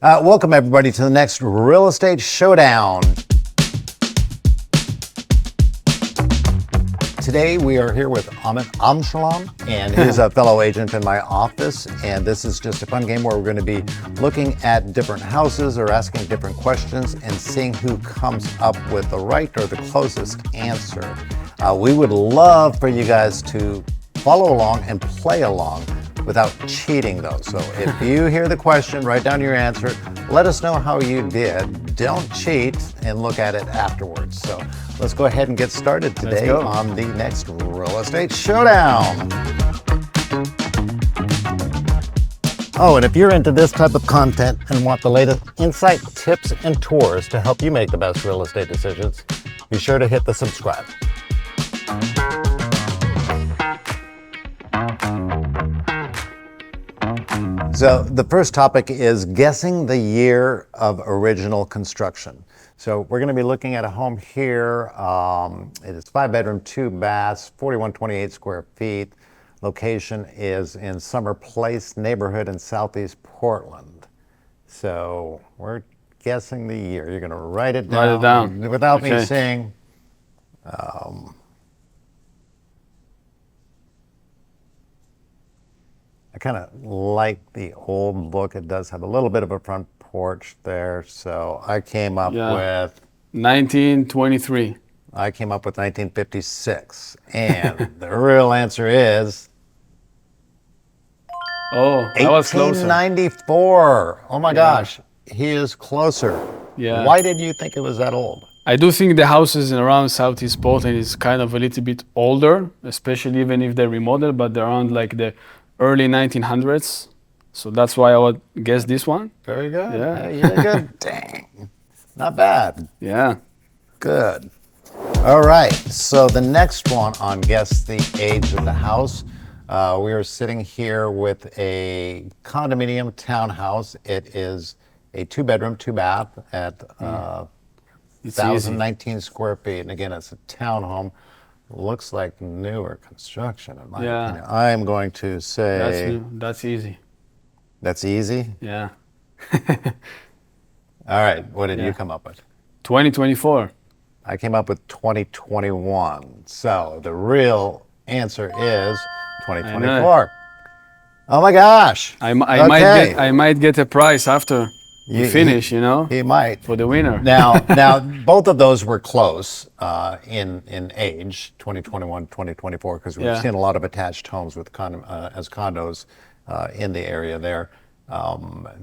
Welcome everybody to the next Real Estate Showdown. Today we are here with Amit Amshalom, and he's a fellow agent in my office, and this is just a fun game where we're going to be looking at different houses or asking different questions and seeing who comes up with the right or the closest answer. We would love for you guys to follow along and play along without cheating though. So if you hear the question, write down your answer, let us know how you did. Don't cheat and look at it afterwards. So let's go ahead and get started today on the next Real Estate Showdown. Oh, and if you're into this type of content and want the latest insight, tips, and tours to help you make the best real estate decisions, be sure to hit the subscribe. So the first topic is guessing the year of original construction. So we're going to be looking at a home here. It is 5-bedroom, 2 baths, 4128 square feet. Location is in Summer Place neighborhood in Southeast Portland. So we're guessing the year. You're going to write it down. Without me saying. I kind of like the old look. It does have a little bit of a front porch there. So I came up with 1923. I came up with 1956. And the real answer is I was closer. 1894. Oh my gosh, he is closer. Yeah. Why did you think it was that old? I do think the houses around Southeast Portland is kind of a little bit older, especially even if they're remodeled, but they're around like the early 1900s. So that's why I would guess this one. Very good. Yeah. Hey, you're good. Dang. Not bad. Yeah. Good. All right. So the next one on guess the age of the house. We are sitting here with a condominium townhouse. It is a 2-bedroom, 2-bath at 1,019 square feet. And again, it's a townhome. Looks like newer construction in my opinion. I'm going to say that's easy. That's easy? Yeah. All right, what did you come up with? 2024. I came up with 2021. So the real answer is 2024. Oh my gosh. I might get a prize after you finish, you know? He might. For the winner. Now both of those were close in age, 2021, 2024, because we've seen a lot of attached homes with as condos in the area there.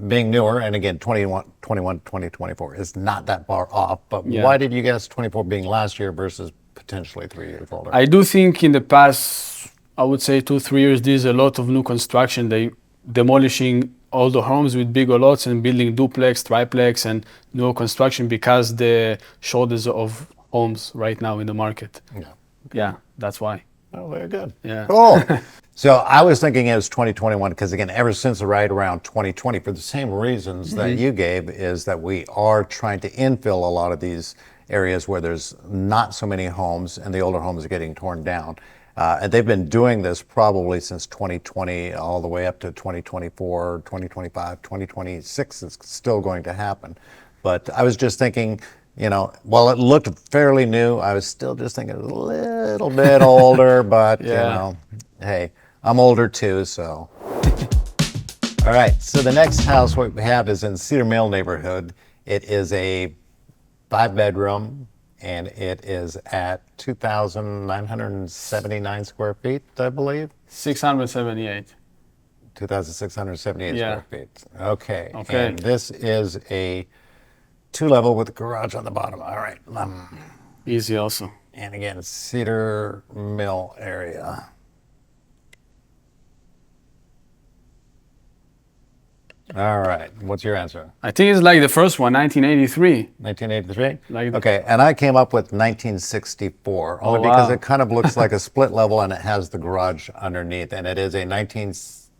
Being newer, and again, 2021, 2024 is not that far off, but why did you guess 24 being last year versus potentially 3 years older? I do think in the past, I would say 2-3 years, there's a lot of new construction. They demolishing older homes with bigger lots and building duplex, triplex, and newer construction because the shortage of homes right now in the market. Yeah, that's why. Oh, very good. Yeah. Cool. So I was thinking it was 2021 because again, ever since right around 2020, for the same reasons that you gave, is that we are trying to infill a lot of these areas where there's not so many homes and the older homes are getting torn down. And they've been doing this probably since 2020 all the way up to 2024, 2025, 2026 is still going to happen. But I was just thinking, you know, while it looked fairly new, I was still just thinking a little bit older, but you know, hey, I'm older too, so. All right, so the next house what we have is in Cedar Mill neighborhood. It is a 5-bedroom, and it is at 2,979 square feet, I believe. 678. 2,678 square feet. Okay. Okay. And this is a 2-level with a garage on the bottom. All right. Easy also. And again, Cedar Mill area. All right. What's your answer? I think it's like the first one, 1983. 1983? Okay. And I came up with 1964, only because it kind of looks like a split level and it has the garage underneath. And it is a 67.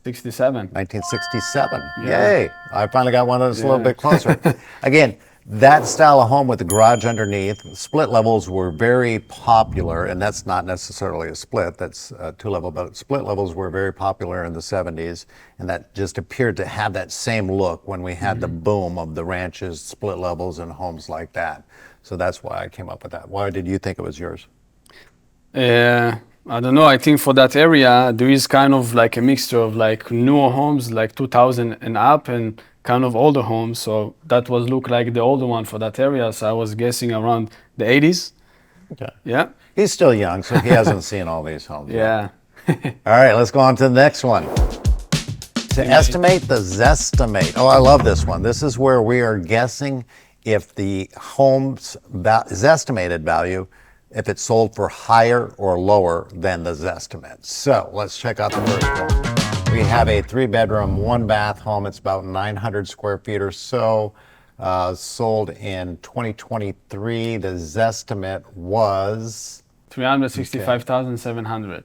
1967. Yay. I finally got one that's a little bit closer. Again, That style of home with the garage underneath, split levels were very popular, and that's not necessarily a split, that's two level, but split levels were very popular in the 70s, and that just appeared to have that same look when we had the boom of the ranches, split levels, and homes like that. So that's why I came up with that. Why did you think it was yours? I don't know. I think for that area, there is kind of like a mixture of like newer homes, like 2000 and up, and kind of older homes. So that was look like the older one for that area. So I was guessing around the 80s. Okay. Yeah. He's still young, so he hasn't seen all these homes yet. Yeah. All right, let's go on to the next one. To estimate the Zestimate. Oh, I love this one. This is where we are guessing if the home's Zestimated value, if it's sold for higher or lower than the Zestimate. So let's check out the first one. We have a 3-bedroom, 1-bath home. It's about 900 square feet or so. Sold in 2023. The Zestimate was 365,700.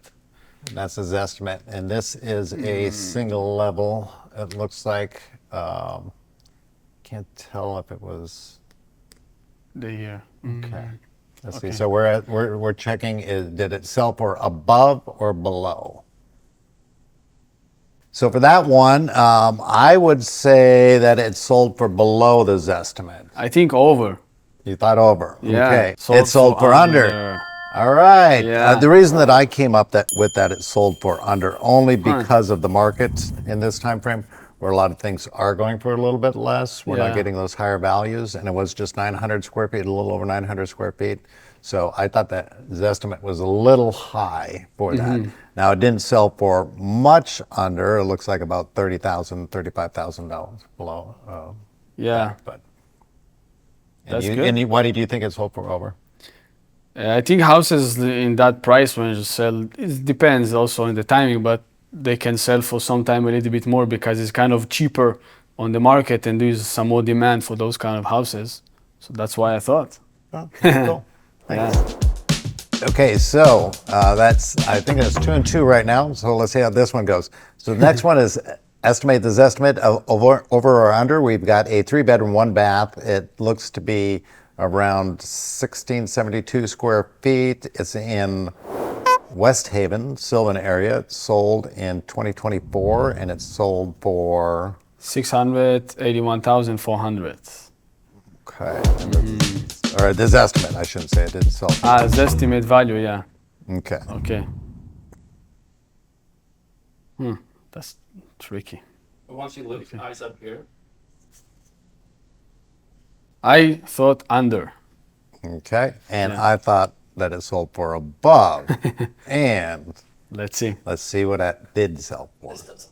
That's a Zestimate, and this is a single level. It looks like can't tell if it was The year. okay. Let's see. Okay. So we're checking did it sell for above or below? So for that one, I would say that it sold for below the Zestimate. I think over. You thought over. Yeah. Okay. It sold for under. All right. Yeah. The reason that I came up with that it sold for under only because of the market in this time frame, where a lot of things are going for a little bit less. We're not Yeah. getting those higher values, and it was just 900 square feet, a little over 900 square feet. So I thought that Zestimate was a little high for that. Now it didn't sell for much under. It looks like about $30,000, $35,000 below. Yeah. But That's good. And why did you think it sold for over? I think houses in that price range sell, it depends also on the timing, but they can sell for sometime a little bit more because it's kind of cheaper on the market and there's some more demand for those kind of houses. So that's why I thought. Oh, cool. Thanks. Yeah. Okay, so I think that's 2 and 2 right now. So let's see how this one goes. So the next one is estimate the Zestimate over or under. We've got a 3-bedroom, 1-bath. It looks to be around 1672 square feet. It's in West Haven, Sylvan area. It's sold in 2024, and it's sold for 681,400. okay. Or the Zestimate, I shouldn't say it didn't sell. Zestimate value, yeah. Okay. Okay. That's tricky. Once you look eyes up here, I thought under. Okay. And Yeah. I thought that it sold for above. And Let's see. let's see what it did sell for. this does.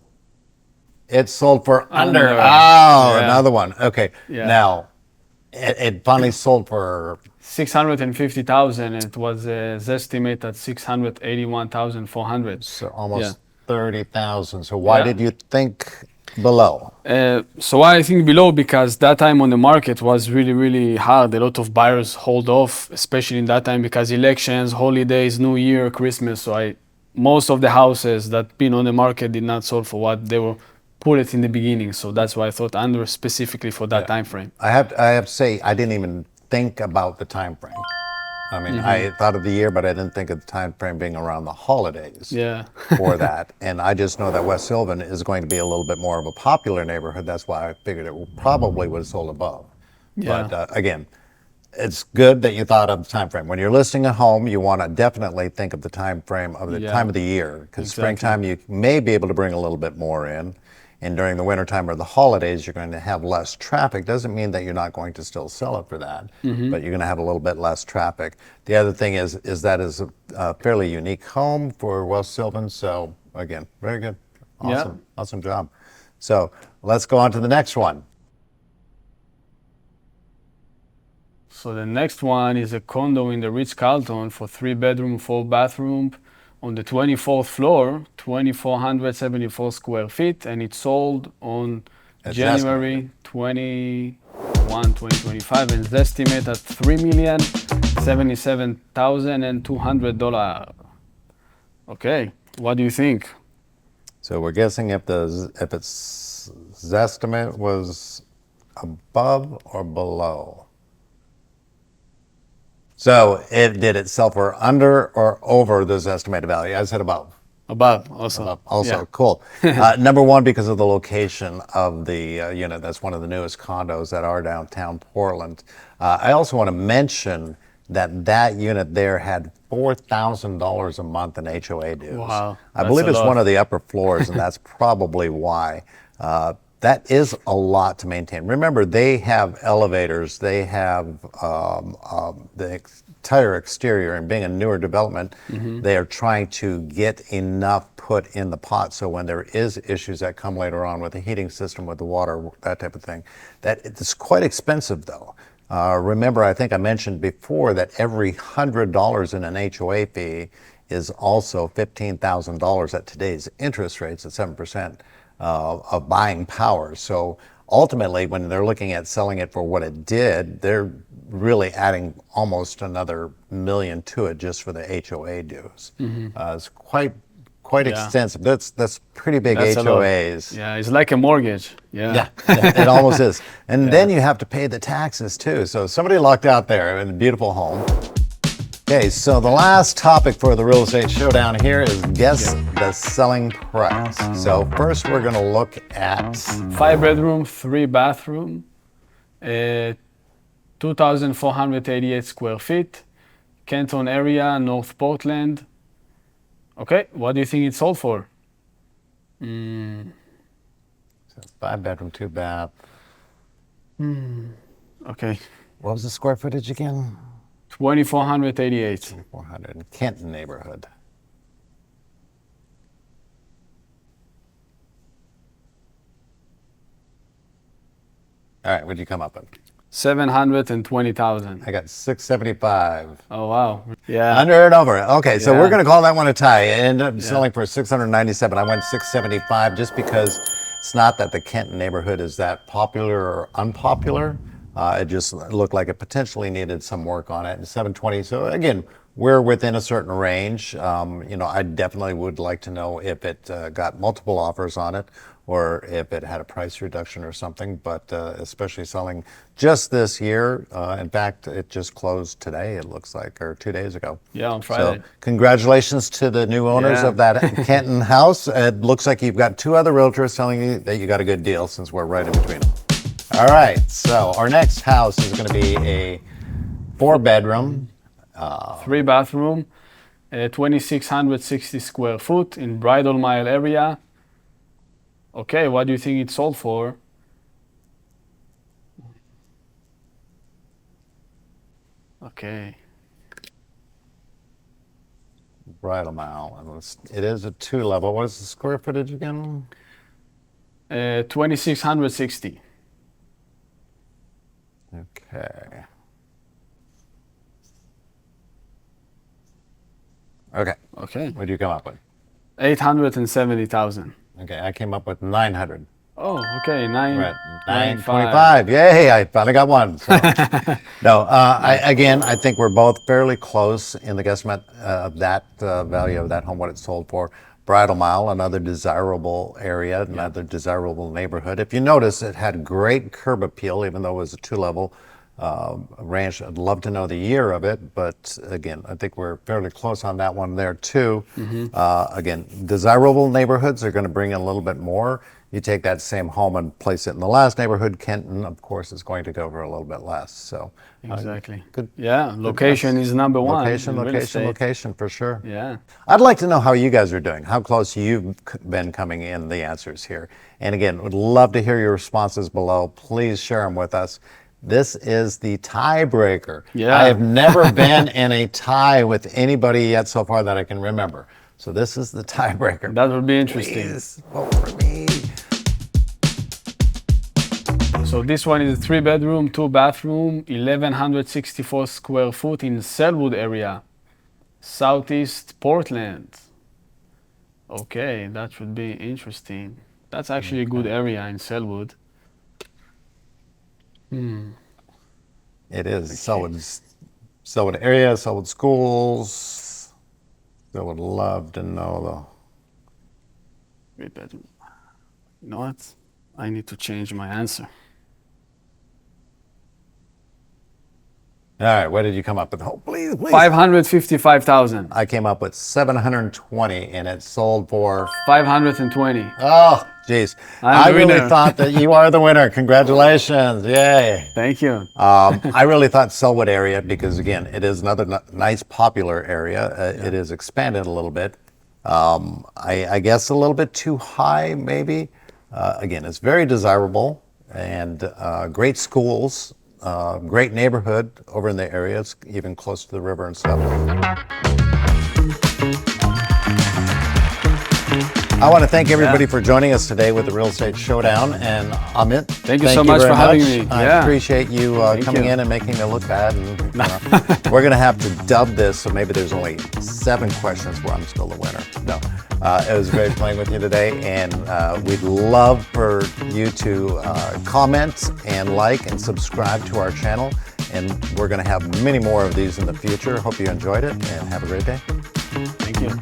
It sold for under. Under. Oh, Yeah. another one. Okay. Yeah. Now, it finally sold for 650,000. It was Zestimate at 681,400. so almost Yeah. 30,000. So why Yeah. did you think below? So I think below because that time on the market was really, really hard. A lot of buyers hold off, especially in that time because elections, holidays, New Year, Christmas. So most of the houses that been on the market did not sell for what they were put it in the beginning. So that's why I thought under specifically for that time frame. I have to say I didn't even think about the time frame. I mean, I thought of the year, but I didn't think of the time frame being around the holidays. Yeah. For that. And I just know that West Sylvan is going to be a little bit more of a popular neighborhood. That's why I figured it probably would have sold above. Yeah. But again, it's good that you thought of the time frame. When you're listing a home, you want to definitely think of the time frame of the Yeah. time of the year, because Exactly. springtime you may be able to bring a little bit more in. And during the wintertime or the holidays, you're going to have less traffic. Doesn't mean that you're not going to still sell it for that, but you're going to have a little bit less traffic. The other thing is that is a fairly unique home for West Sylvan. So again, very good. Awesome. Awesome job. So let's go on to the next one. So the next one is a condo in the Ritz-Carlton for 3-bedroom, 4-bathroom on the 24th floor, 2,474 square feet, and it sold on It's January 21, 2025, and Zestimate at $3,077,200. Okay, what do you think? So we're guessing if its Zestimate was above or below? So did it sell for under or over this estimated value? I said above. Above also. Also, Yeah. cool. Number one, because of the location of the unit. That's one of the newest condos that are downtown Portland. I also want to mention that unit there had $4,000 a month in HOA dues. Wow, I that's believe a it's lot. one of the upper floors, and that's probably why. That is a lot to maintain. Remember, they have elevators, they have the entire exterior, and being a newer development, they are trying to get enough put in the pot so when there is issues that come later on with the heating system, with the water, that type of thing, that it's quite expensive though. Remember, I think I mentioned before that every $100 in an HOA fee is also $15,000 at today's interest rates at 7% of buying power. So ultimately, when they're looking at selling it for what it did, they're really adding almost another million to it just for the HOA dues. It's quite Yeah. extensive. That's pretty big That's a lot. HOAs. Yeah, it's like a mortgage. Yeah, it almost is. And then you have to pay the taxes too. So somebody lucked out there in a beautiful home. Okay, so the last topic for the Real Estate Showdown here is guess the selling price. So first we're going to look at 5-bedroom, 3-bathroom, 2,488 square feet, Canton area, North Portland. Okay, what do you think it sold for? 5-bedroom, 2-bath. Okay, What was the square footage again? 2,488. 400 in Kenton neighborhood. All right, what'd you come up with? 720,000. I got 675. Oh wow. Yeah. Under and over. Okay, so Yeah. we're going to call that one a tie. It ended up selling for 697. I went 675 just because it's not that the Kenton neighborhood is that popular or unpopular. It just looked like it potentially needed some work on it. And 720. So again, we're within a certain range. I definitely would like to know if it got multiple offers on it, or if it had a price reduction or something, but especially selling just this year. In fact, it just closed today, it looks like, or 2 days ago. Yeah, on Friday. So congratulations to the new owners Yeah. of that Canton house. It looks like you've got 2 other realtors telling you that you got a good deal since we're right in between them. All right, so our next house is going to be a 4-bedroom. 3-bathroom, 2,660 square foot in Bridal Mile area. Okay, what do you think it sold for? Okay. Bridal Mile. And it is a 2-level. What is the square footage again? 2,660. Okay. Okay. Okay. What do you come up with? 870,000. Okay, I came up with 900. Oh, okay. We're at 925. 925. Yay, I finally got one. So. No, I think we're both fairly close in the guesstimate of that value of that home, what it sold for. Bridal Mile, another desirable area, another desirable neighborhood. If you notice, it had great curb appeal, even though it was a 2-level ranch. I'd love to know the year of it, but again, I think we're fairly close on that one there too. Again, desirable neighborhoods are going to bring in a little bit more. You take that same home and place it in the last neighborhood, Kenton, of course, is going to go for a little bit less. So Exactly. good. Yeah, location is number one. Location, in real estate. location, for sure. Yeah. I'd like to know how you guys are doing, how close you've been coming in the answers here. And again, would love to hear your responses below. Please share them with us. This is the tiebreaker. Yeah. I have never been in a tie with anybody yet so far that I can remember. So this is the tiebreaker. That would be interesting. Please vote for me. So this one is a 3-bedroom, 2-bathroom, 1,164 square foot in Selwood area, Southeast Portland. Okay, that should be interesting. That's actually a good area in Selwood. It is. Selwood area, Selwood schools. I would love to know 3-bedroom. You know what? I need to change my answer. All right, what did you come up with? Oh, please. 555,000. I came up with 720, and it sold for 520. Oh, geez. I'm I the really winner. thought that you are the winner. Congratulations. Yay. Thank you. I really thought Selwood area, because again, it is another nice popular area. It is expanded a little bit. I guess a little bit too high, maybe. Again, it's very desirable, and great schools, great neighborhood over in the area. It's even close to the river and stuff. I want to thank everybody for joining us today with the Real Estate Showdown. And Amit, Thank you so much very for having me. I Yeah. appreciate you coming you. in and making me look bad. And, we're going to have to dub this, so maybe there's only 7 questions where I'm still the winner. No, it was great playing with you today, and we'd love for you to comment and like and subscribe to our channel. And we're going to have many more of these in the future. Hope you enjoyed it, and have a great day. Thank you.